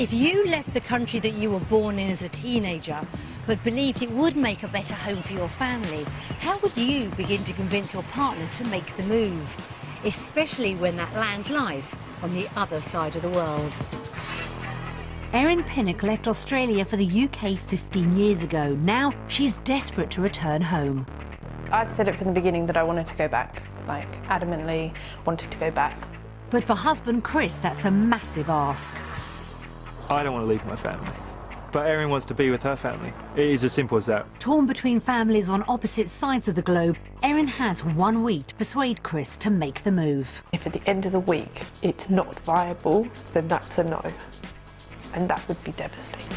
If you left the country that you were born in as a teenager, but believed it would make a better home for your family, how would you begin to convince your partner to make the move? Especially when that land lies on the other side of the world. Erin Pinnock left Australia for the UK 15 years ago. Now she's desperate to return home. I've said it from the beginning that I wanted to go back, like adamantly wanted to go back. But for husband Chris, that's a massive ask. I don't want to leave my family, but Erin wants to be with her family. It is as simple as that. Torn between families on opposite sides of the globe, Erin has 1 week to persuade Chris to make the move. If at the end of the week it's not viable, then that's a no. And that would be devastating.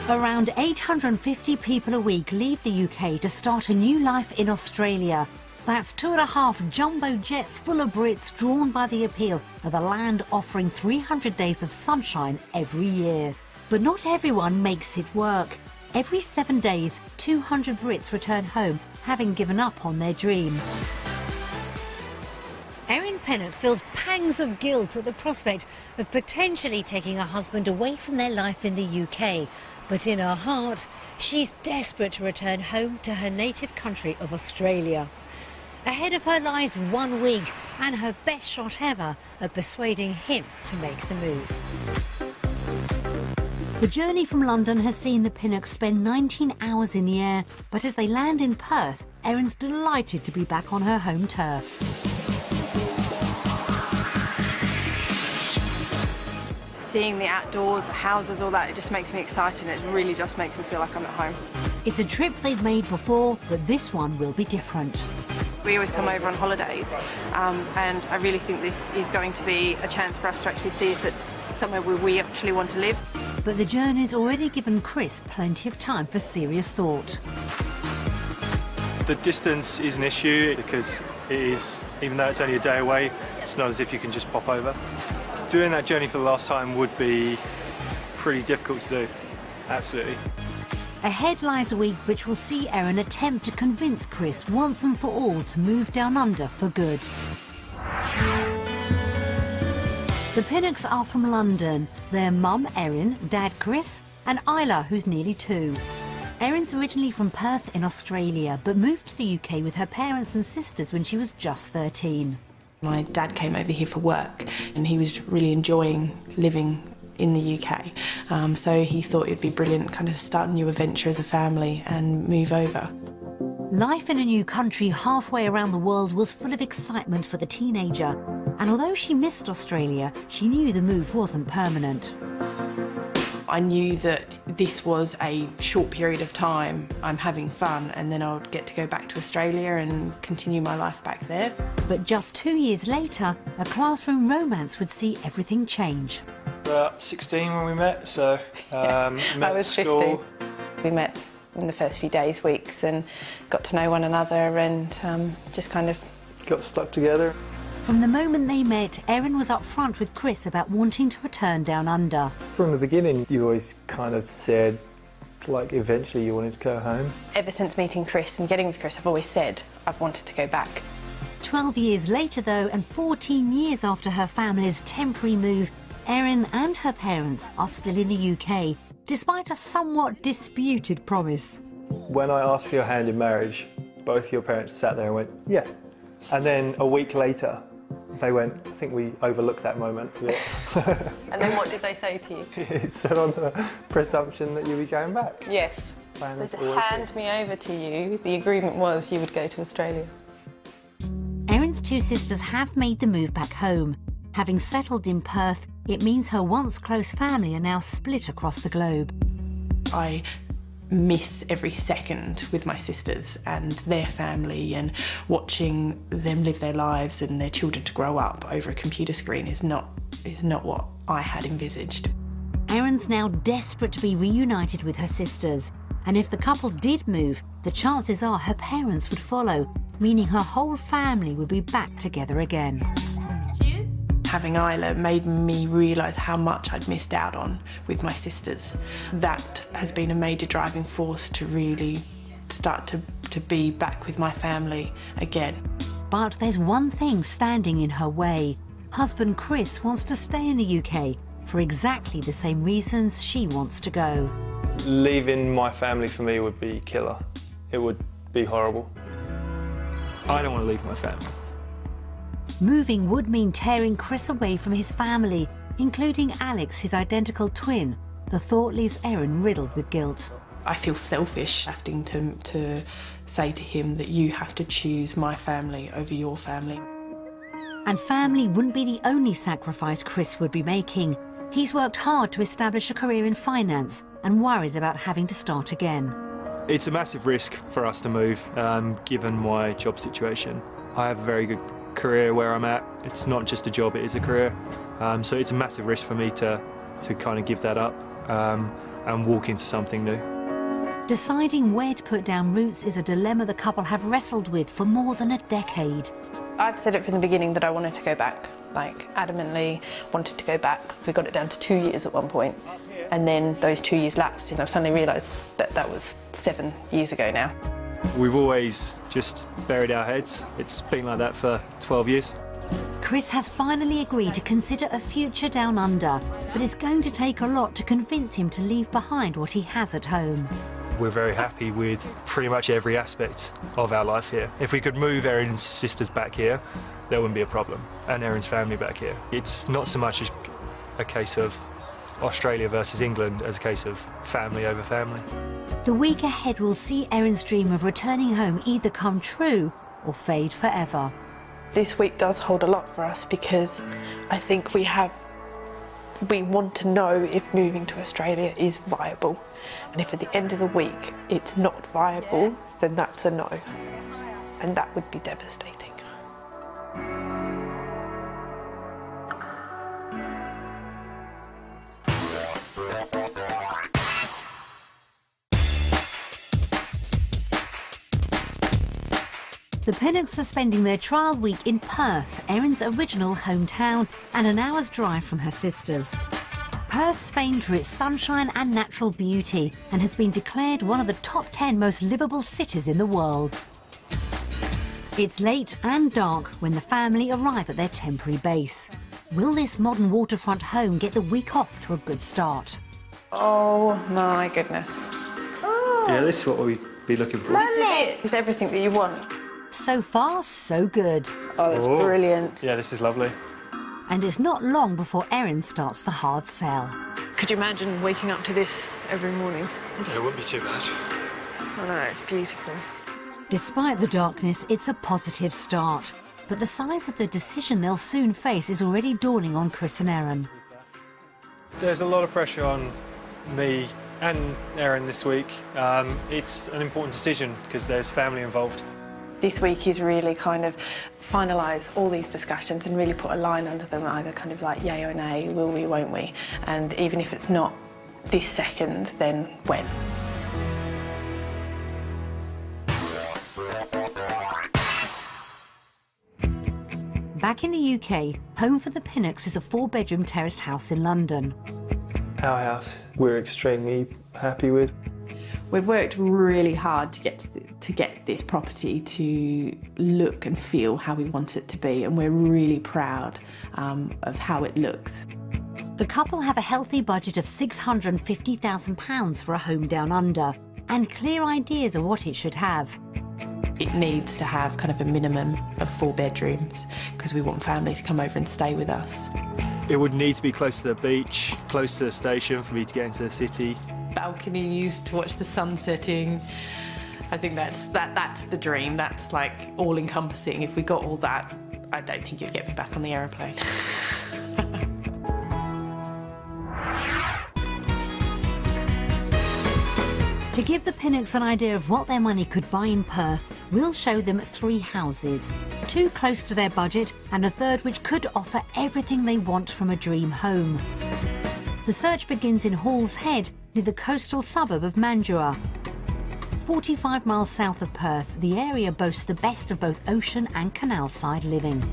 Around 850 people a week leave the UK to start a new life in Australia. That's 2.5 jumbo jets full of Brits drawn by the appeal of a land offering 300 days of sunshine every year. But not everyone makes it work. Every 7 days, 200 Brits return home, having given up on their dream. Erin Pinnock feels pangs of guilt at the prospect of potentially taking her husband away from their life in the UK. But in her heart, she's desperate to return home to her native country of Australia. Ahead of her lies 1 week and her best shot ever at persuading him to make the move. The journey from London has seen the Pinnocks spend 19 hours in the air, but as they land in Perth, Erin's delighted to be back on her home turf. Seeing the outdoors, the houses, all that, it just makes me excited and it really just makes me feel like I'm at home. It's a trip they've made before, but this one will be different. We always come over on holidays and I really think this is going to be a chance for us to actually see if it's somewhere where we actually want to live. But the journey's already given Chris plenty of time for serious thought. The distance is an issue because it is, even though it's only a day away, it's not as if you can just pop over. Doing that journey for the last time would be pretty difficult to do, absolutely. Ahead lies a week which will see Erin attempt to convince Chris once and for all to move down under for good. The Pinnocks are from London. Their mum, Erin, dad, Chris, and Isla, who's nearly 2. Erin's originally from Perth in Australia, but moved to the UK with her parents and sisters when she was just 13. My dad came over here for work and he was really enjoying living in the UK. So he thought it'd be brilliant kind of start a new adventure as a family and move over. Life in a new country halfway around the world was full of excitement for the teenager. And although she missed Australia, she knew the move wasn't permanent. I knew that this was a short period of time. I'm having fun and then I would get to go back to Australia and continue my life back there. But just 2 years later, a classroom romance would see everything change. About 16 when we met, so met I was at school. 15. We met in the first few days, weeks, and got to know one another and just kind of Got stuck together. From the moment they met, Erin was up front with Chris about wanting to return down under. From the beginning, you always kind of said, like, eventually you wanted to go home. Ever since meeting Chris and getting with Chris, I've always said I've wanted to go back. 12 years later, though, and 14 years after her family's temporary move, Erin and her parents are still in the UK, despite a somewhat disputed promise. When I asked for your hand in marriage, both your parents sat there and went, yeah. And then a week later, they went, I think we overlooked that moment. Yeah. And then what did they say to you? It said on the presumption that you'd be going back. Yes. So to hand me over to you, the agreement was you would go to Australia. Erin's 2 sisters have made the move back home. Having settled in Perth, it means her once close family are now split across the globe. I miss every second with my sisters and their family, and watching them live their lives and their children to grow up over a computer screen is not what I had envisaged. Erin's now desperate to be reunited with her sisters, And if the couple did move, the chances are her parents would follow, meaning her whole family would be back together again. Cheers. Having Isla made me realise how much I'd missed out on with my sisters. That has been a major driving force to really start to be back with my family again. But there's one thing standing in her way. Husband Chris wants to stay in the UK for exactly the same reasons she wants to go. Leaving my family for me would be killer. It would be horrible. I don't want to leave my family. Moving would mean tearing Chris away from his family, including Alex, his identical twin. The thought leaves Erin riddled with guilt. I feel selfish having to say to him that you have to choose my family over your family. And family wouldn't be the only sacrifice Chris would be making. He's worked hard to establish a career in finance and worries about having to start again. It's a massive risk for us to move, given my job situation. I have a very good career where I'm at. It's not just a job, it is a career. So it's a massive risk for me to kind of give that up and walk into something new. Deciding where to put down roots is a dilemma the couple have wrestled with for more than a decade. I've said it from the beginning that I wanted to go back, like adamantly wanted to go back. We got it down to 2 years at one point, and then those 2 years lapsed and I've suddenly realised that that was 7 years ago now. We've always just buried our heads. It's been like that for 12 years. Chris has finally agreed to consider a future down under, but it's going to take a lot to convince him to leave behind what he has at home. We're very happy with pretty much every aspect of our life here. If we could move Erin's sisters back here, there wouldn't be a problem, and Erin's family back here. It's not so much a case of Australia versus England as a case of family over family. The week ahead will see Erin's dream of returning home either come true or fade forever. This week does hold a lot for us because I think we want to know if moving to Australia is viable. And if at the end of the week it's not viable, then that's a no. And that would be devastating. The Pinnocks are spending their trial week in Perth, Erin's original hometown, and an hour's drive from her sisters. Perth's famed for its sunshine and natural beauty and has been declared one of the top 10 most livable cities in the world. It's late and dark when the family arrive at their temporary base. Will this modern waterfront home get the week off to a good start? Oh my goodness. Yeah, this is what we'd be looking for. This is it. It's everything that you want. So far, so good. Oh, that's brilliant. Yeah, this is lovely. And it's not long before Erin starts the hard sell. Could you imagine waking up to this every morning? Yeah, it wouldn't be too bad. Oh no, it's beautiful. Despite the darkness, it's a positive start. But the size of the decision they'll soon face is already dawning on Chris and Erin. There's a lot of pressure on me and Erin this week. It's an important decision because there's family involved. This week is really kind of finalise all these discussions and really put a line under them, either kind of like yay or nay, will we, won't we? And even if it's not this second, then when? Back in the UK, home for the Pinnocks is a 4-bedroom terraced house in London. Our house, we're extremely happy with. We've worked really hard to get this property to look and feel how we want it to be, and we're really proud of how it looks. The couple have a healthy budget of £650,000 for a home down under, and clear ideas of what it should have. It needs to have kind of a minimum of 4 bedrooms because we want families to come over and stay with us. It would need to be close to the beach, close to the station for me to get into the city. Balconies to watch the sun setting. I think that's the dream. That's like all-encompassing. If we got all that, I don't think you'd get me back on the aeroplane. To give the Pinnocks an idea of what their money could buy in Perth, we'll show them 3 houses, 2 close to their budget and a third which could offer everything they want from a dream home. The search begins in Hall's Head, near the coastal suburb of Mandurah. 45 miles south of Perth, the area boasts the best of both ocean and canal side living.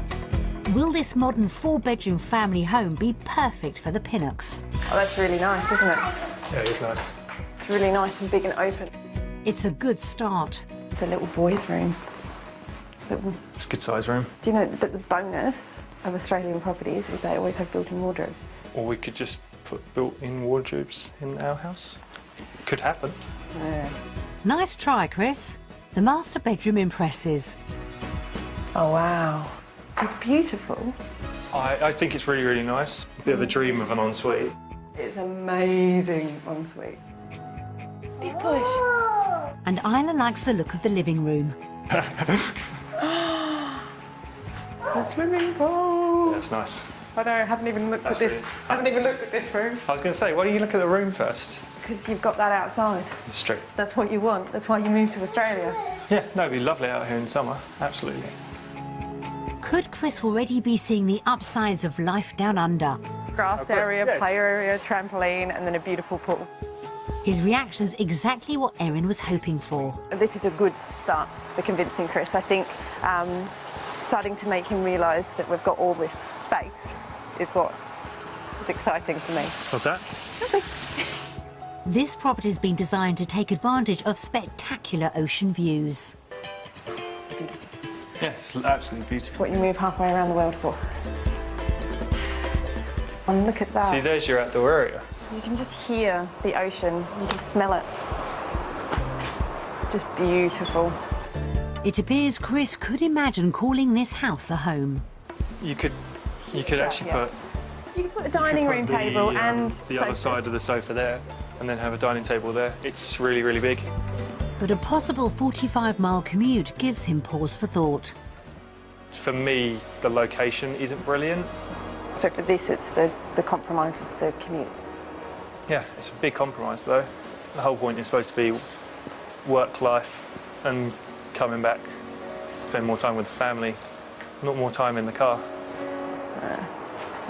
Will this modern 4-bedroom family home be perfect for the Pinnocks? Oh, that's really nice, isn't it? Yeah, it is nice. It's really nice and big and open. It's a good start. It's a little boy's room. It's a good size room. Do you know that the bonus of Australian properties is they always have built-in wardrobes? Or we could just put built-in wardrobes in our house. Could happen. Yeah. Nice try, Chris. The master bedroom impresses. Oh, wow. It's beautiful. I think it's really, really nice. A bit of a dream of an ensuite. It's amazing ensuite. Big push. And Isla likes the look of the living room. The swimming pool. Yeah, it's nice. I know, I haven't even looked at this. I haven't even looked at this room. I was going to say, why don't you look at the room first? Because you've got that outside. It's true. That's what you want. That's why you moved to Australia. Yeah, no, it'd be lovely out here in summer. Absolutely. Could Chris already be seeing the upsides of life down under? Grass area, play area, trampoline, and then a beautiful pool. His reaction's exactly what Erin was hoping for. This is a good start for convincing Chris. I think starting to make him realise that we've got all this space is what is exciting for me. What's that? This property's been designed to take advantage of spectacular ocean views. Yeah, it's absolutely beautiful. It's what you move halfway around the world for. And look at that. See, there's your outdoor area. You can just hear the ocean. You can smell it. It's just beautiful. It appears Chris could imagine calling this house a home. You could actually yeah. You can put a dining room table and the other sofas. side of the sofa there, and then have a dining table there. It's really, really big. But a possible 45-mile commute gives him pause for thought. For me, the location isn't brilliant. So for this, it's the compromise is the commute. Yeah, it's a big compromise though. The whole point is supposed to be work life and coming back, spend more time with the family, not more time in the car.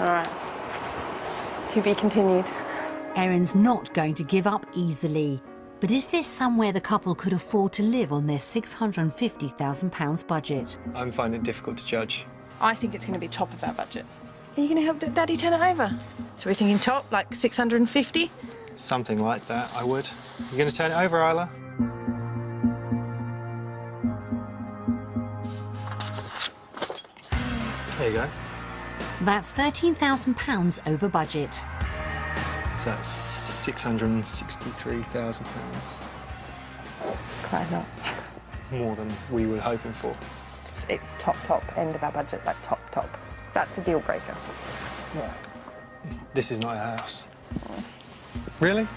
All right. To be continued. Erin's not going to give up easily. But is this somewhere the couple could afford to live on their £650,000 budget? I'm finding it difficult to judge. I think it's going to be top of our budget. Are you going to help Daddy turn it over? So we're thinking top, like 650? Something like that, I would. You going to turn it over, Isla? There you go. That's £13,000 over budget. So that's £663,000. Quite a lot. More than we were hoping for. It's top end of our budget, like top. That's a deal breaker. Yeah. This is not a house. Really?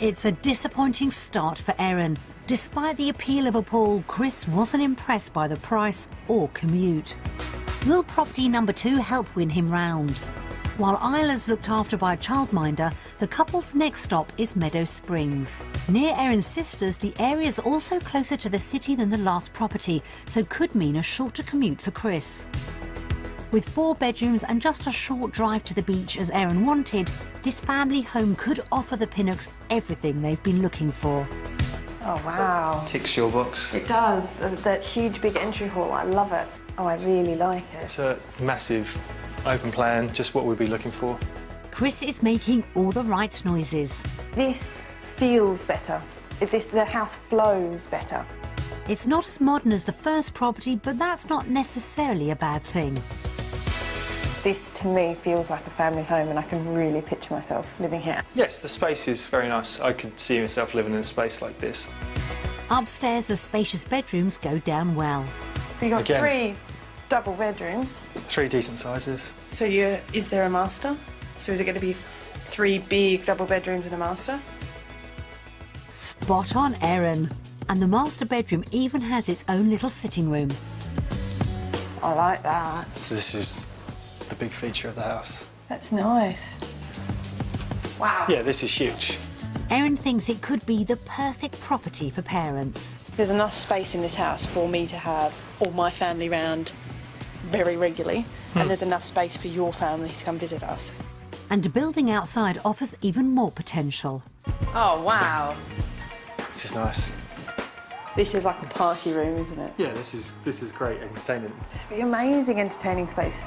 It's a disappointing start for Erin. Despite the appeal of a pool, Chris wasn't impressed by the price or commute. Will property number 2 help win him round? While Isla's looked after by a childminder, the couple's next stop is Meadow Springs. Near Erin's sisters, the area's also closer to the city than the last property, so could mean a shorter commute for Chris. With 4 bedrooms and just a short drive to the beach as Erin wanted, this family home could offer the Pinnocks everything they've been looking for. Oh, wow. Ticks your box. It does. That huge big entry hall, I love it. Oh, I really like it. It's a massive open plan, just what we'd be looking for. Chris is making all the right noises. This feels better. The house flows better. It's not as modern as the first property, but that's not necessarily a bad thing. This, to me, feels like a family home, and I can really picture myself living here. Yes, the space is very nice. I could see myself living in a space like this. Upstairs, the spacious bedrooms go down well. You've got Again. 3 double bedrooms. 3 decent sizes. So is there a master? So is it going to be 3 big double bedrooms and a master? Spot on, Erin. And the master bedroom even has its own little sitting room. I like that. So this is the big feature of the house. That's nice. Wow. Yeah, this is huge. Erin thinks it could be the perfect property for parents. There's enough space in this house for me to have all my family round very regularly, and there's enough space for your family to come visit us. And building outside offers even more potential. Oh, wow. This is nice. This is like a party room, isn't it? Yeah, this is great entertaining. This would be amazing entertaining space.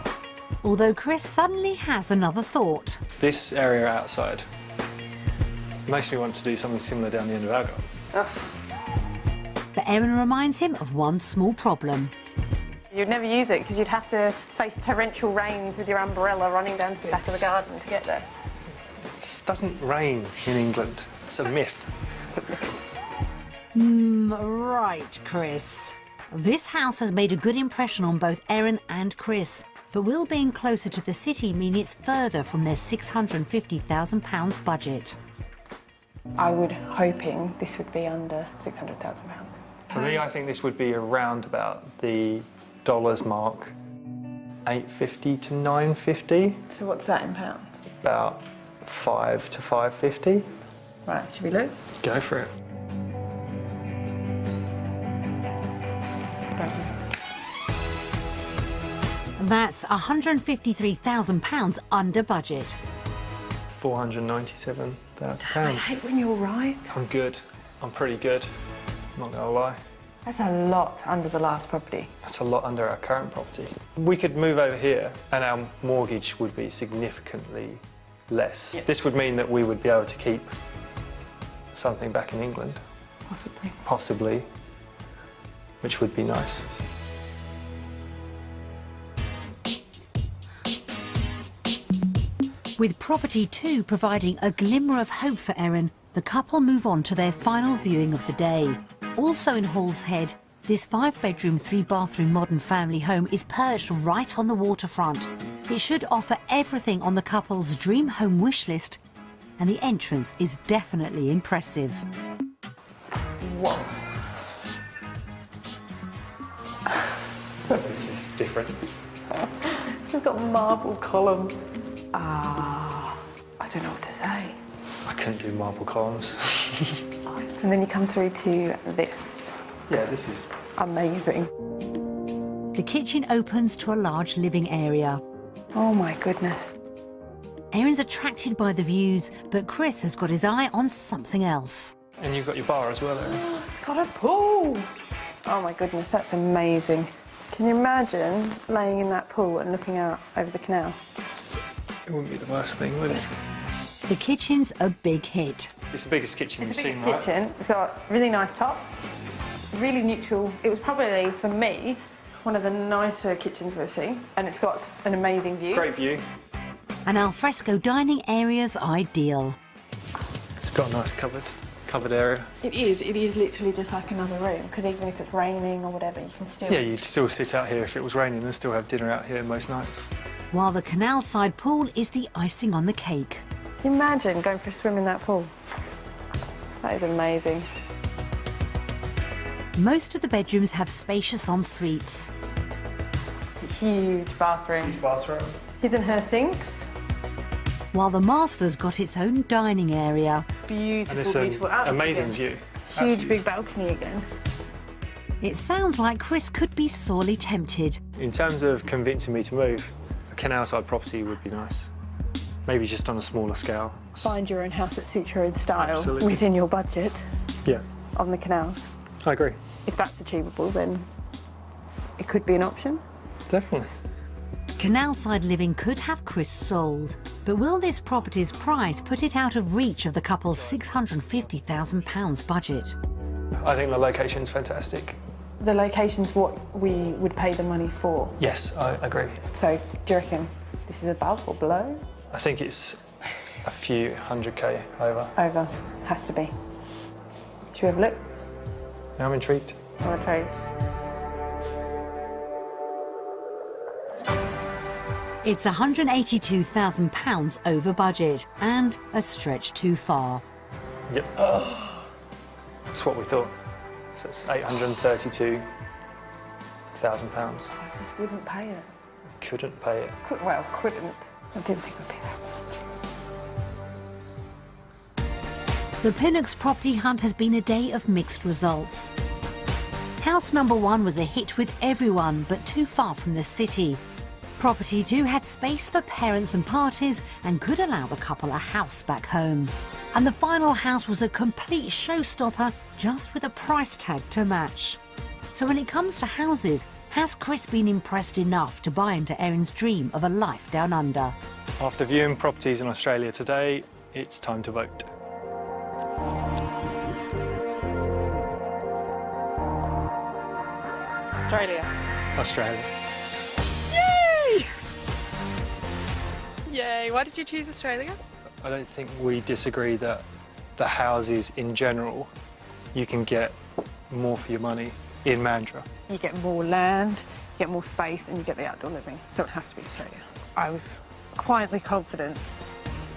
Although Chris suddenly has another thought. This area outside makes me want to do something similar down the end of our garden. But Erin reminds him of one small problem. You'd never use it because you'd have to face torrential rains with your umbrella running down to the back of the garden to get there. It doesn't rain in England. It's a myth. It's a bit- Right, Chris. This house has made a good impression on both Erin and Chris, but will being closer to the city mean it's further from their £650,000 budget? I would hoping this would be under £600,000. For me, I think this would be around about the dollars mark, 850 to 950, So what's that in pounds? about 5 to 550. Right, should we look? Go for it. That's £153,000 under budget. £497,000. I hate when you're right. I'm good. I'm pretty good. I'm not gonna lie. That's a lot under the last property. That's a lot under our current property. We could move over here and our mortgage would be significantly less. Yep. This would mean that we would be able to keep something back in England, Possibly. possibly, which would be nice. With property 2 providing a glimmer of hope for Erin, the couple move on to their final viewing of the day. Also in Hall's Head, this 5-bedroom, 3-bathroom modern family home is perched right on the waterfront. It should offer everything on the couple's dream home wish list, and the entrance is definitely impressive. Whoa. This is different. We've got marble columns. I don't know what to say. I couldn't do marble columns. And then you come through to this. Yeah, this is Amazing. The kitchen opens to a large living area. Oh my goodness. Erin's attracted by the views, but Chris has got his eye on something else. And you've got your bar as well there. It's got a pool. Oh my goodness, that's amazing. Can you imagine laying in that pool and looking out over the canal? It wouldn't be the worst thing, would it? The kitchen's a big hit. It's the biggest kitchen It's we've the seen, biggest right? kitchen. It's got a really nice top, really neutral. It was probably, for me, one of the nicer kitchens we've seen. And it's got an amazing view. Great view. An alfresco dining area's ideal. It's got a nice covered area. It is literally just like another room, because even if it's raining or whatever, you can still... Yeah, you'd still sit out here if it was raining and still have dinner out here most nights. While the canal side pool is the icing on the cake. Can you imagine going for a swim in that pool? That is amazing. Most of the bedrooms have spacious en-suites. It's a huge bathroom. Bathroom. His and her sinks. While the master's got its own dining area. Beautiful, And it's an beautiful. Out amazing again. view. Huge Absolutely. big balcony again. It sounds like Chris could be sorely tempted. In terms of convincing me to move, a canal side property would be nice. Maybe just on a smaller scale. Find your own house that suits your own style Absolutely. within your budget Yeah, on the canals. I agree. If that's achievable, then it could be an option. Definitely. Canal side living could have Chris sold. But will this property's price put it out of reach of the couple's £650,000 budget? I think the location's fantastic. The location's what we would pay the money for. Yes, I agree. So do you reckon this is above or below? I think it's a few 100k over. Over. Has to be. Should we have a look? Now I'm intrigued. I want to try. It's £182,000 over budget and a stretch too far. Yep. That's what we thought. So it's £832,000. I just wouldn't pay it. Couldn't pay it. Well, couldn't. I didn't think it would be that. The Pinnocks property hunt has been a day of mixed results. House number 1 was a hit with everyone, but too far from the city. Property too had space for parents and parties and could allow the couple a house back home. And the final house was a complete showstopper, just with a price tag to match. So when it comes to houses, has Chris been impressed enough to buy into Erin's dream of a life down under? After viewing properties in Australia today, it's time to vote. Australia. Australia. Yay! Yay! Why did you choose Australia? I don't think we disagree that the houses in general, you can get more for your money in Mandurah. You get more land, you get more space, and you get the outdoor living. So it has to be Australia. I was quietly confident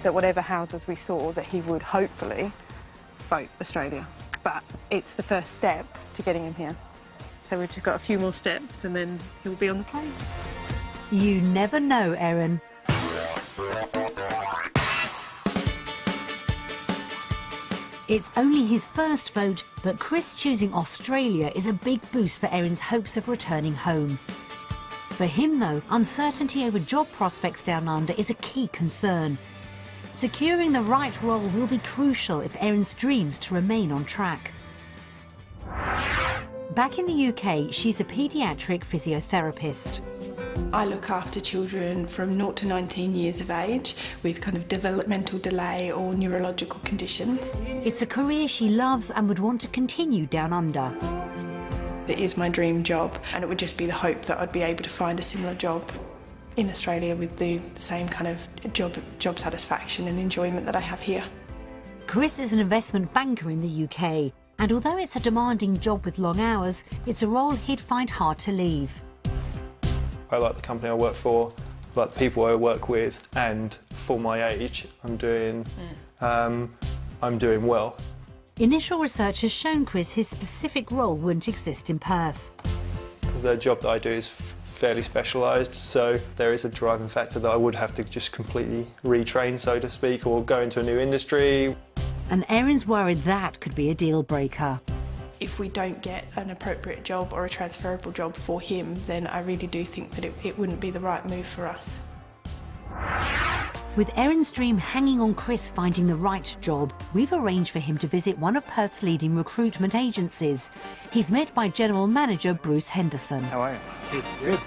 that whatever houses we saw, that he would hopefully vote Australia. But it's the first step to getting him here. So we've just got a few more steps and then he'll be on the plane. You never know, Erin. It's only his first vote, but Chris choosing Australia is a big boost for Erin's hopes of returning home. For him, though, uncertainty over job prospects down under is a key concern. Securing the right role will be crucial if Erin's dreams to remain on track. Back in the UK, she's a paediatric physiotherapist. I look after children from 0 to 19 years of age with kind of developmental delay or neurological conditions. It's a career she loves and would want to continue down under. It is my dream job, and it would just be the hope that I'd be able to find a similar job in Australia with the same kind of job satisfaction and enjoyment that I have here. Chris is an investment banker in the UK, and although it's a demanding job with long hours, it's a role he'd find hard to leave. I like the company I work for, I like the people I work with, and for my age, I'm doing well. Initial research has shown Chris his specific role wouldn't exist in Perth. The job that I do is fairly specialised, so there is a driving factor that I would have to just completely retrain, so to speak, or go into a new industry. And Erin's worried that could be a deal breaker. If we don't get an appropriate job or a transferable job for him, then I really do think that it wouldn't be the right move for us. With Erin's dream hanging on Chris finding the right job, we've arranged for him to visit one of Perth's leading recruitment agencies. He's met by General Manager Bruce Henderson. How are you? Good.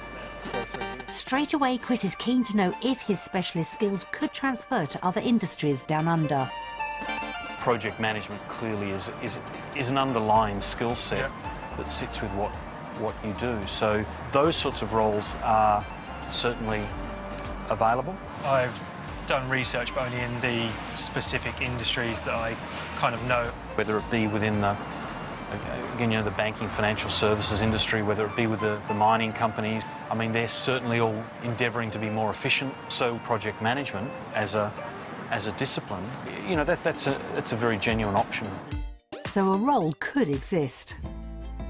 Straight away, Chris is keen to know if his specialist skills could transfer to other industries down under. Project management clearly is an underlying skill set that sits with what you do. So those sorts of roles are certainly available. I've done research, but only in the specific industries that I kind of know. Whether it be within the, again, you know, the banking, financial services industry, whether it be with the mining companies. I mean, they're certainly all endeavouring to be more efficient. So project management as a discipline, you know, that's a very genuine option. So a role could exist.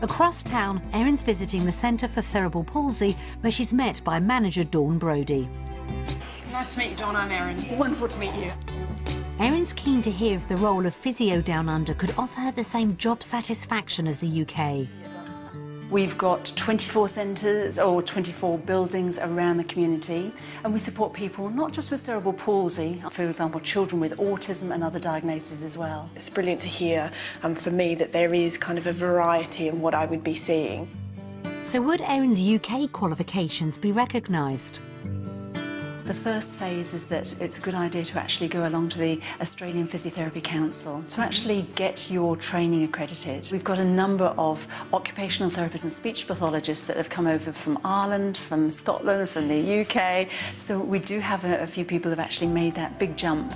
Across town, Erin's visiting the Centre for Cerebral Palsy, where she's met by manager Dawn Brodie. Nice to meet you, Dawn. I'm Erin. Wonderful to meet you. Erin's keen to hear if the role of physio down under could offer her the same job satisfaction as the UK. We've got 24 centres or 24 buildings around the community, and we support people not just with cerebral palsy, for example, children with autism and other diagnoses as well. It's brilliant to hear for me that there is kind of a variety in what I would be seeing. So would Erin's UK qualifications be recognised? The first phase is that it's a good idea to actually go along to the Australian Physiotherapy Council to actually get your training accredited. We've got a number of occupational therapists and speech pathologists that have come over from Ireland, from Scotland, from the UK, so we do have a few people that have actually made that big jump.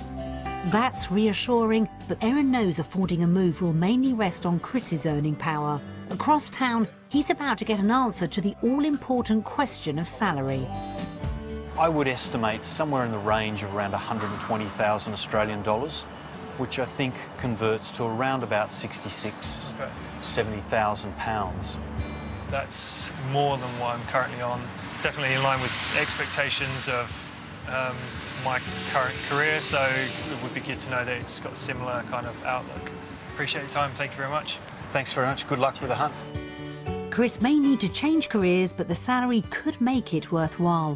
That's reassuring, but Erin knows affording a move will mainly rest on Chris's earning power. Across town, he's about to get an answer to the all-important question of salary. I would estimate somewhere in the range of around 120,000 Australian dollars, which I think converts to around about 70,000 pounds. That's more than what I'm currently on. Definitely in line with expectations of my current career, so it would be good to know that it's got a similar kind of outlook. Appreciate your time, thank you very much. Thanks very much, good luck with the hunt. Chris may need to change careers, but the salary could make it worthwhile.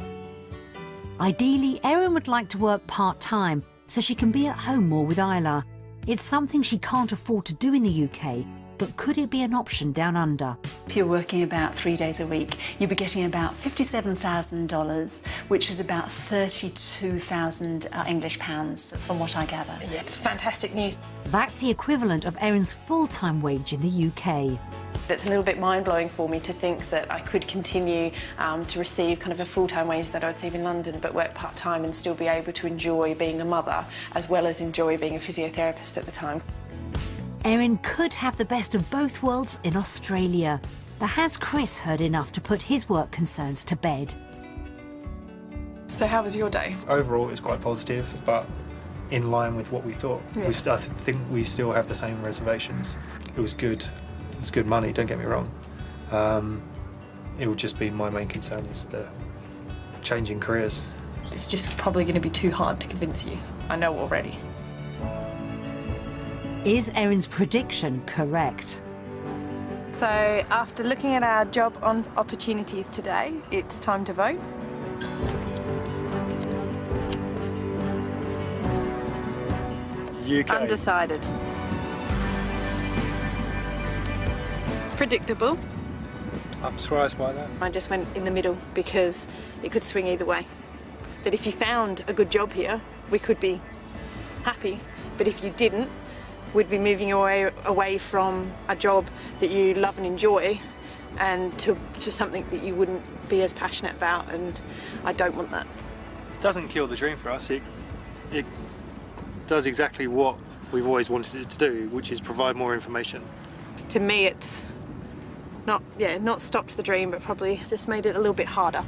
Ideally, Erin would like to work part-time so she can be at home more with Isla. It's something she can't afford to do in the UK, but could it be an option down under? If you're working about 3 days a week, you'll be getting about $57,000, which is about 32,000 English pounds, from what I gather. Yeah, it's fantastic news. That's the equivalent of Erin's full-time wage in the UK. It's a little bit mind-blowing for me to think that I could continue to receive kind of a full-time wage that I would receive in London, but work part-time and still be able to enjoy being a mother as well as enjoy being a physiotherapist at the time. Erin could have the best of both worlds in Australia. But has Chris heard enough to put his work concerns to bed? So how was your day? Overall, it was quite positive, but in line with what we thought. Yeah. I think we still have the same reservations. It was good. It was good money, don't get me wrong. It would just be my main concern is the changing careers. It's just probably going to be too hard to convince you. I know already. Is Erin's prediction correct? So after looking at our job on opportunities today, it's time to vote. UK. Undecided. Predictable. I'm surprised by that. I just went in the middle because it could swing either way. That if you found a good job here, we could be happy, but if you didn't, we'd be moving away from a job that you love and enjoy and to something that you wouldn't be as passionate about, and I don't want that. It doesn't kill the dream for us. It does exactly what we've always wanted it to do, which is provide more information. To me, it's not stopped the dream, but probably just made it a little bit harder.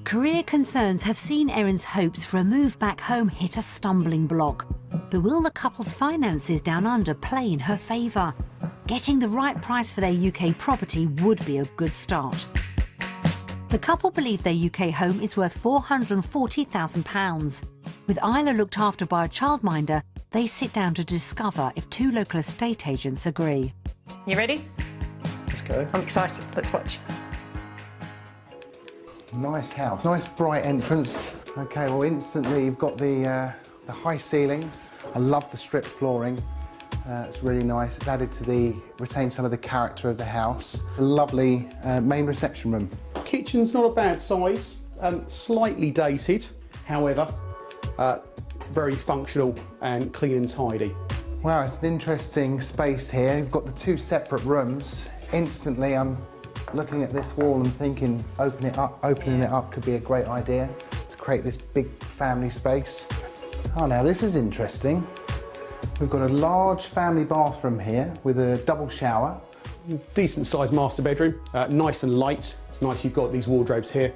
Career concerns have seen Erin's hopes for a move back home hit a stumbling block. But will the couple's finances down under play in her favour? Getting the right price for their UK property would be a good start. The couple believe their UK home is worth £440,000. With Isla looked after by a childminder, they sit down to discover if two local estate agents agree. You ready? Let's go. I'm excited. Let's watch. Nice house, nice bright entrance. Okay, well instantly you've got the high ceilings. I love the strip flooring. It's really nice. It's added to retain some of the character of the house. A lovely main reception room. Kitchen's not a bad size, slightly dated, however, very functional and clean and tidy. Wow, it's an interesting space here. You've got the two separate rooms. Instantly I'm looking at this wall and thinking opening it up could be a great idea to create this big family space. Oh, now this is interesting. We've got a large family bathroom here with a double shower. Decent sized master bedroom, nice and light. It's nice you've got these wardrobes here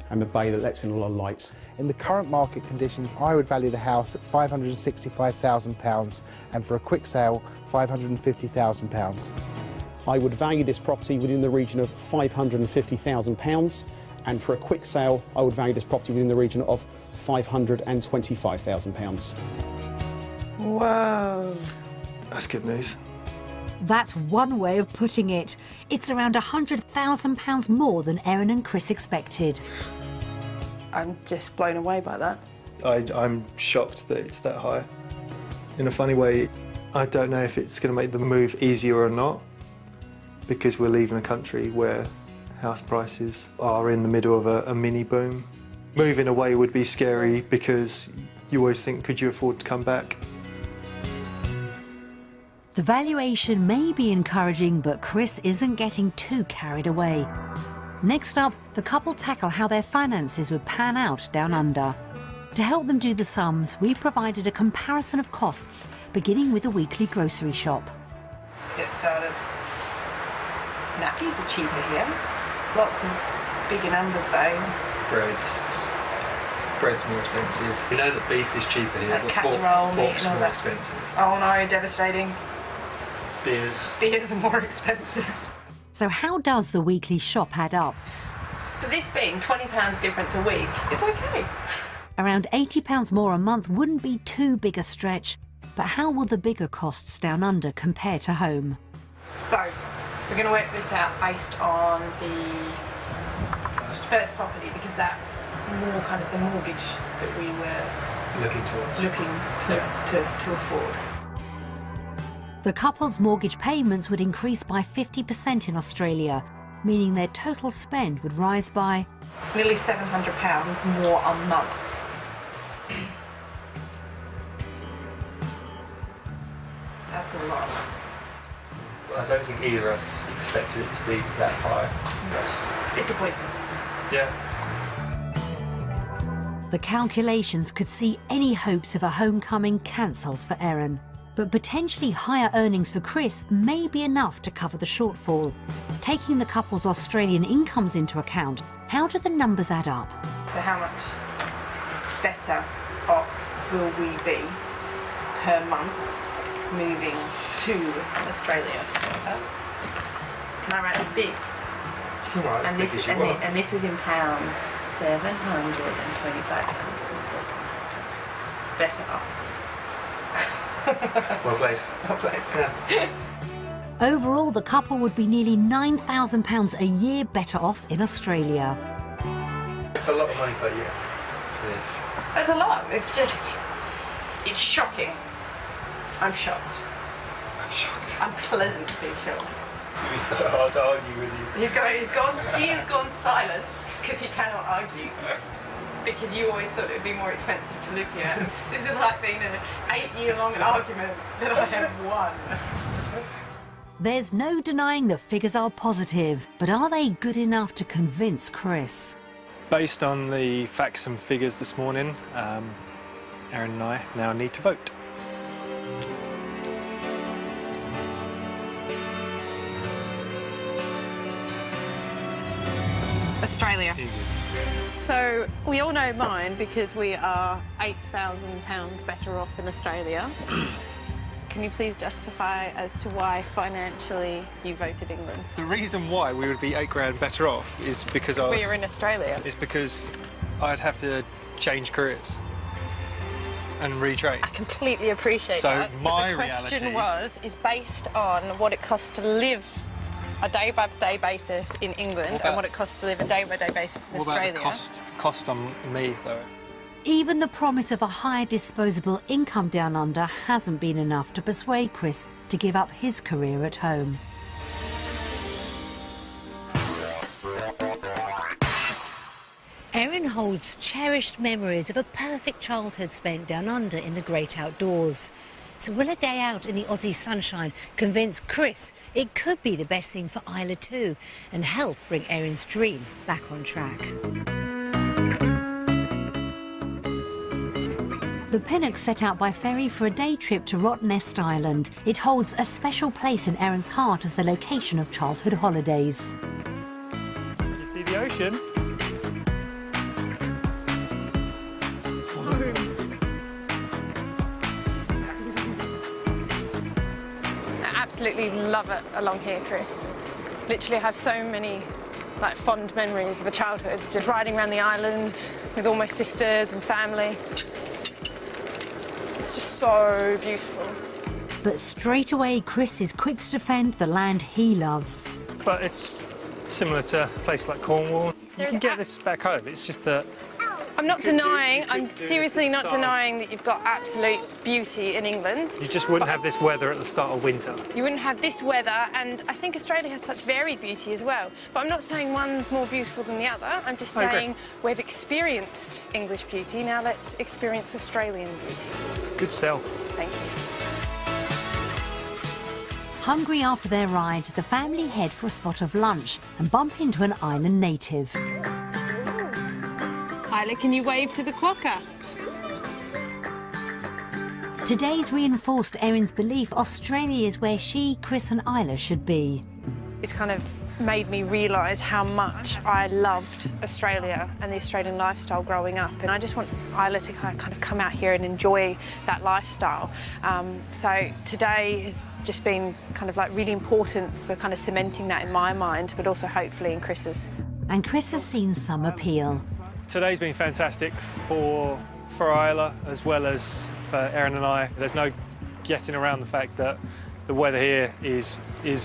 and the bay that lets in a lot of light. In the current market conditions, I would value the house at £565,000 and for a quick sale, £550,000. I would value this property within the region of £550,000, and for a quick sale, I would value this property within the region of £525,000. Whoa. That's good news. That's one way of putting it. It's around £100,000 more than Erin and Chris expected. I'm just blown away by that. I'm shocked that it's that high. In a funny way, I don't know if it's going to make the move easier or not, because we're leaving a country where house prices are in the middle of a mini boom. Moving away would be scary because you always think, could you afford to come back? The valuation may be encouraging, but Chris isn't getting too carried away. Next up, the couple tackle how their finances would pan out down under. To help them do the sums, we provided a comparison of costs, beginning with a weekly grocery shop. Let's get started. Nappies are cheaper here. Lots of bigger numbers though. Bread's more expensive. We know that beef is cheaper here, Like but casserole, meat pork's and all more that. expensive. Oh no, devastating. Beers. Beers are more expensive. So how does the weekly shop add up? For this being £20 difference a week, it's okay. Around £80 more a month wouldn't be too big a stretch, but how will the bigger costs down under compare to home? So, We're going to work this out based on the first property, because that's more kind of the mortgage that we were looking to afford. The couple's mortgage payments would increase by 50% in Australia, meaning their total spend would rise by nearly £700 more a month. That's a lot. Well, I don't think either of us expected it to be that high. It's disappointing. Yeah. The calculations could see any hopes of a homecoming cancelled for Erin. But potentially higher earnings for Chris may be enough to cover the shortfall. Taking the couple's Australian incomes into account, how do the numbers add up? So how much better off will we be per month moving to Australia? Can I write this big? Right, and this is in pounds. 725 pounds. Better off. Well played. Well played. Yeah. Overall, the couple would be nearly £9,000 a year better off in Australia. It's a lot of money per year. It is. That's a lot. It's just, it's shocking. I'm shocked. I'm shocked. I'm pleasantly shocked. It's going to be so hard to argue with you. He has gone silent because he cannot argue. Because you always thought it would be more expensive to live here. This is like being an 8-year-long argument that I have won. There's no denying the figures are positive, but are they good enough to convince Chris? Based on the facts and figures this morning, Erin and I now need to vote. Australia. So we all know mine because we are £8,000 better off in Australia. Can you please justify as to why financially you voted England? The reason why we would be £8,000 better off is because we are in Australia. Is because I'd have to change careers and retrade. I completely appreciate that. So my but the question is based on what it costs to live a day-by-day basis in England and what it costs to live a day-by-day basis in Australia. What about the cost on me, though? Even the promise of a higher disposable income down under hasn't been enough to persuade Chris to give up his career at home. Erin holds cherished memories of a perfect childhood spent down under in the great outdoors. So will a day out in the Aussie sunshine convince Chris it could be the best thing for Isla too and help bring Erin's dream back on track? The Pinnock set out by ferry for a day trip to Rottnest Island. It holds a special place in Erin's heart as the location of childhood holidays. You see the ocean? Absolutely love it along here, Chris. Literally have so many fond memories of a childhood, just riding around the island with all my sisters and family. It's just so beautiful. But straight away, Chris is quick to defend the land he loves. But it's similar to a place like Cornwall. You can get this back home, it's just that... I'm not denying, I'm seriously not denying that you've got absolute beauty in England. You just wouldn't have this weather at the start of winter. You wouldn't have this weather, and I think Australia has such varied beauty as well. But I'm not saying one's more beautiful than the other. I'm just saying we've experienced English beauty, now let's experience Australian beauty. Good sell. Thank you. Hungry after their ride, the family head for a spot of lunch and bump into an island native. Isla, can you wave to the quokka? Today's reinforced Erin's belief Australia is where she, Chris and Isla should be. It's kind of made me realise how much I loved Australia and the Australian lifestyle growing up, and I just want Isla to kind of come out here and enjoy that lifestyle. So today has just been kind of really important for kind of cementing that in my mind, but also hopefully in Chris's. And Chris has seen some appeal. Today's been fantastic for Isla as well as for Erin and I. There's no getting around the fact that The weather here is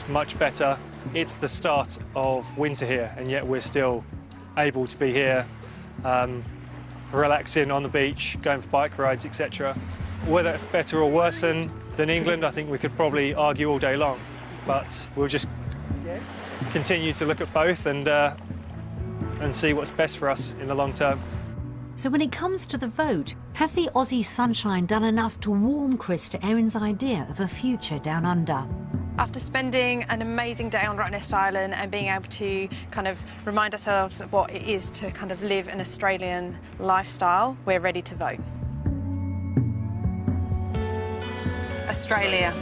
much better. It's the start of winter here, and yet we're still able to be here, relaxing on the beach, going for bike rides, etc. Whether it's better or worse than England, I think we could probably argue all day long, but we'll just continue to look at both and see what's best for us in the long term. So when it comes to the vote, has the Aussie sunshine done enough to warm Chris to Erin's idea of a future down under? After spending an amazing day on Rottnest Island and being able to kind of remind ourselves of what it is to kind of live an Australian lifestyle, we're ready to vote. Australia.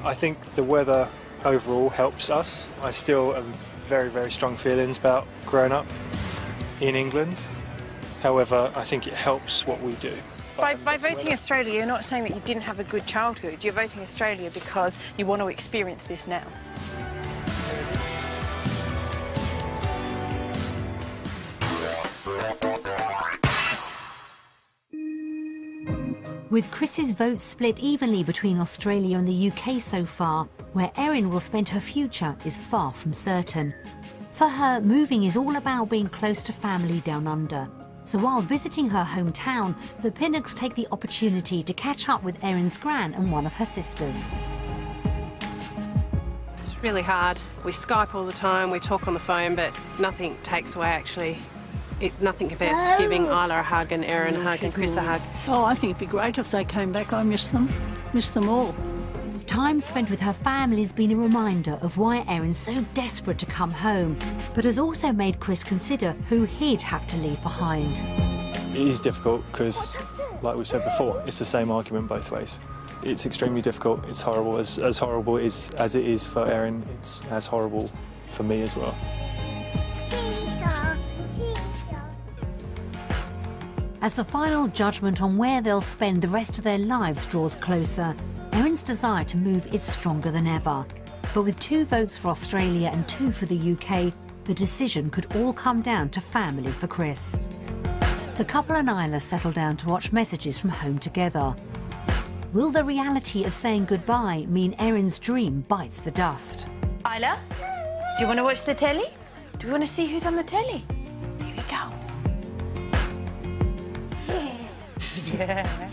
I think the weather overall helps us. I still have very, very strong feelings about growing up in England. However, I think it helps what we do. By voting Australia, you're not saying that you didn't have a good childhood. You're voting Australia because you want to experience this now. With Chris's vote split evenly between Australia and the UK so far, where Erin will spend her future is far from certain. For her, moving is all about being close to family down under. So while visiting her hometown, the Pinnocks take the opportunity to catch up with Erin's gran and one of her sisters. It's really hard. We Skype all the time, we talk on the phone, but nothing takes away actually. Nothing compares to giving Isla a hug and Erin a hug and Chris a hug. Oh, I think it'd be great if they came back. I miss them. Miss them all. Time spent with her family has been a reminder of why Erin's so desperate to come home, but has also made Chris consider who he'd have to leave behind. It is difficult because, like we said before, it's the same argument both ways. It's extremely difficult, it's horrible. As horrible as it is for Erin, it's as horrible for me as well. As the final judgment on where they'll spend the rest of their lives draws closer, Erin's desire to move is stronger than ever. But with 2 votes for Australia and 2 for the UK, the decision could all come down to family for Chris. The couple and Isla settle down to watch messages from home together. Will the reality of saying goodbye mean Erin's dream bites the dust? Isla, do you want to watch the telly? Do you want to see who's on the telly? Here we go. Yeah.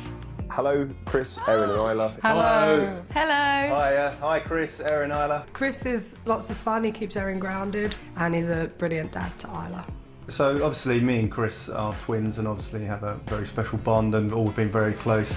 Hello, Chris, Erin and Isla. Hello. Hello. Hi, hi Chris, Erin, Isla. Chris is lots of fun, he keeps Erin grounded, and he's a brilliant dad to Isla. So obviously me and Chris are twins and obviously have a very special bond and always been very close.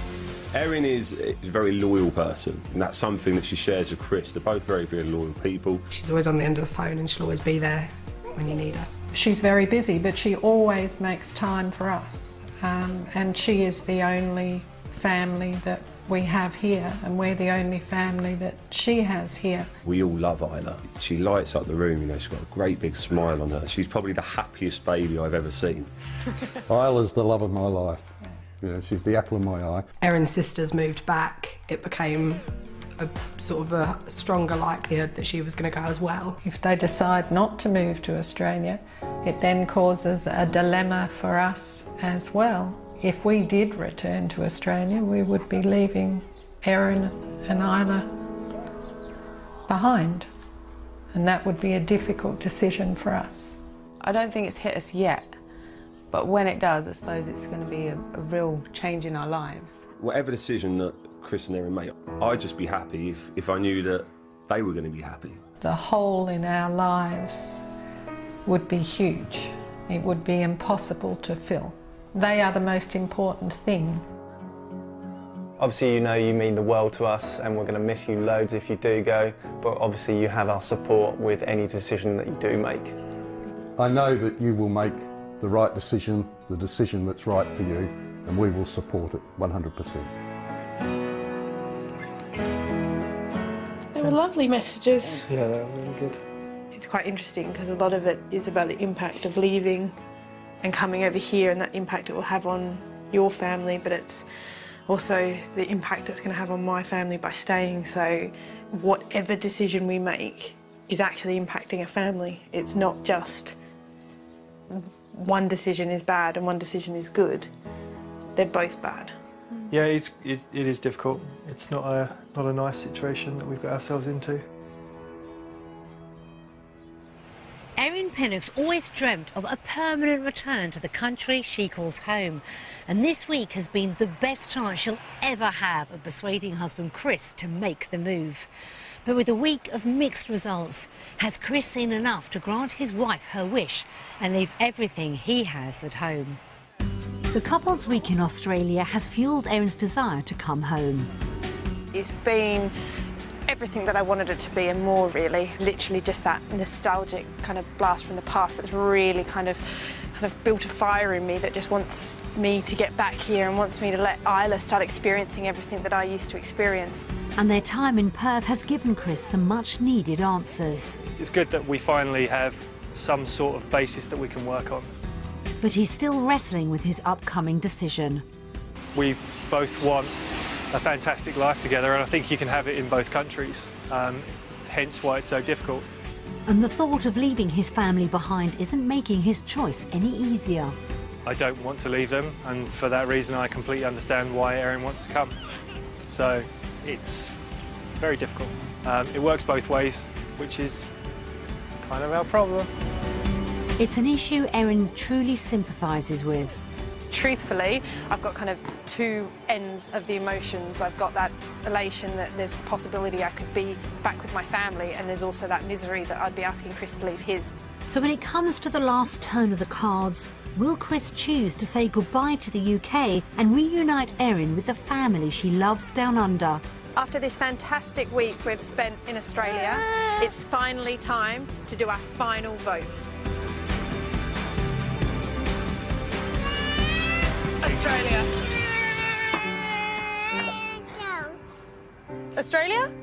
Erin is a very loyal person, and that's something that she shares with Chris. They're both very, very loyal people. She's always on the end of the phone and she'll always be there when you need her. She's very busy, but she always makes time for us. And she is the only family that we have here, and we're the only family that she has here. We all love Isla. She lights up the room, you know, she's got a great big smile on her. She's probably the happiest baby I've ever seen. Isla's the love of my life. Yeah, she's the apple of my eye. Erin's sisters moved back. It became a sort of a stronger likelihood that she was going to go as well. If they decide not to move to Australia, it then causes a dilemma for us as well. If we did return to Australia, we would be leaving Erin and Isla behind, and that would be a difficult decision for us. I don't think it's hit us yet, but when it does, I suppose it's going to be a real change in our lives. Whatever decision that Chris and Erin make, I'd just be happy if I knew that they were going to be happy. The hole in our lives would be huge. It would be impossible to fill. They are the most important thing. Obviously, you know you mean the world to us and we're going to miss you loads if you do go, but obviously you have our support with any decision that you do make. I know that you will make the right decision, the decision that's right for you, and we will support it 100%. They were lovely messages. Yeah, they were really good. It's quite interesting because a lot of it is about the impact of leaving and coming over here and that impact it will have on your family, but it's also the impact it's going to have on my family by staying. So whatever decision we make is actually impacting a family. It's not just one decision is bad and one decision is good. They're both bad. Yeah, it is difficult. It's not a nice situation that we've got ourselves into. Erin Pinnock's always dreamt of a permanent return to the country she calls home. And this week has been the best chance she'll ever have of persuading husband Chris to make the move. But with a week of mixed results, has Chris seen enough to grant his wife her wish and leave everything he has at home? The couple's week in Australia has fuelled Erin's desire to come home. It's been everything that I wanted it to be and more, really. Literally just that nostalgic kind of blast from the past that's really kind of built a fire in me that just wants me to get back here and wants me to let Isla start experiencing everything that I used to experience. And their time in Perth has given Chris some much-needed answers. It's good that we finally have some sort of basis that we can work on. But he's still wrestling with his upcoming decision. We both want a fantastic life together, and I think you can have it in both countries, hence why it's so difficult. And the thought of leaving his family behind isn't making his choice any easier. I don't want to leave them, and for that reason I completely understand why Erin wants to come. So it's very difficult. It works both ways, which is kind of our problem. It's an issue Erin truly sympathises with. Truthfully, I've got kind of two ends of the emotions. I've got that elation that there's the possibility I could be back with my family, and there's also that misery that I'd be asking Chris to leave his. So when it comes to the last turn of the cards, will Chris choose to say goodbye to the UK and reunite Erin with the family she loves down under? After this fantastic week we've spent in Australia, it's finally time to do our final vote. Australia. Australia?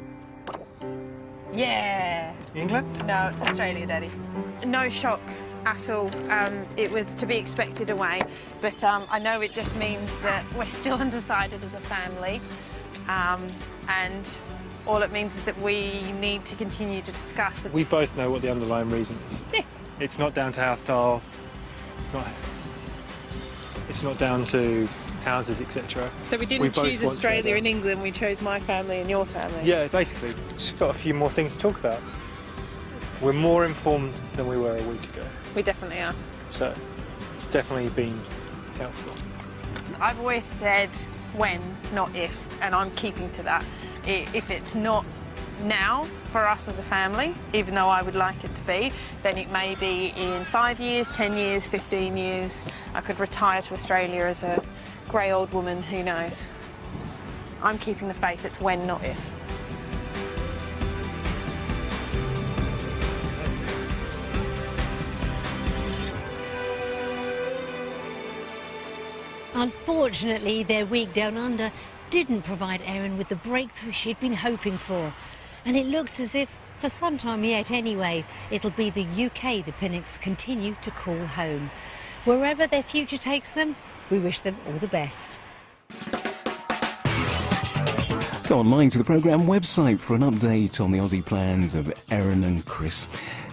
Yeah. England? No, it's Australia, Daddy. No shock at all. It was to be expected away, but I know it just means that we're still undecided as a family, and all it means is that we need to continue to discuss. We both know what the underlying reason is. It's not down to house style, it's not down to houses, etc. So we didn't choose Australia and England, we chose my family and your family? Yeah, basically. Just got a few more things to talk about. We're more informed than we were a week ago. We definitely are. So it's definitely been helpful. I've always said when, not if, and I'm keeping to that. If it's not now for us as a family, even though I would like it to be, then it may be in 5 years, 10 years, 15 years. I could retire to Australia as a grey old woman, who knows. I'm keeping the faith, it's when, not if. Unfortunately, their week down under didn't provide Erin with the breakthrough she'd been hoping for. And it looks as if, for some time yet anyway, it'll be the UK the Pinnocks continue to call home. Wherever their future takes them, we wish them all the best. Go online to the programme website for an update on the Aussie plans of Erin and Chris.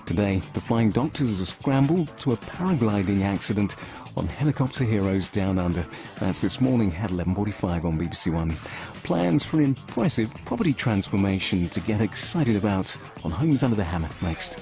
Today, the Flying Doctors are scrambled to a paragliding accident on Helicopter Heroes Down Under. That's this morning at 11:45 on BBC One. Plans for an impressive property transformation to get excited about on Homes Under the Hammer next.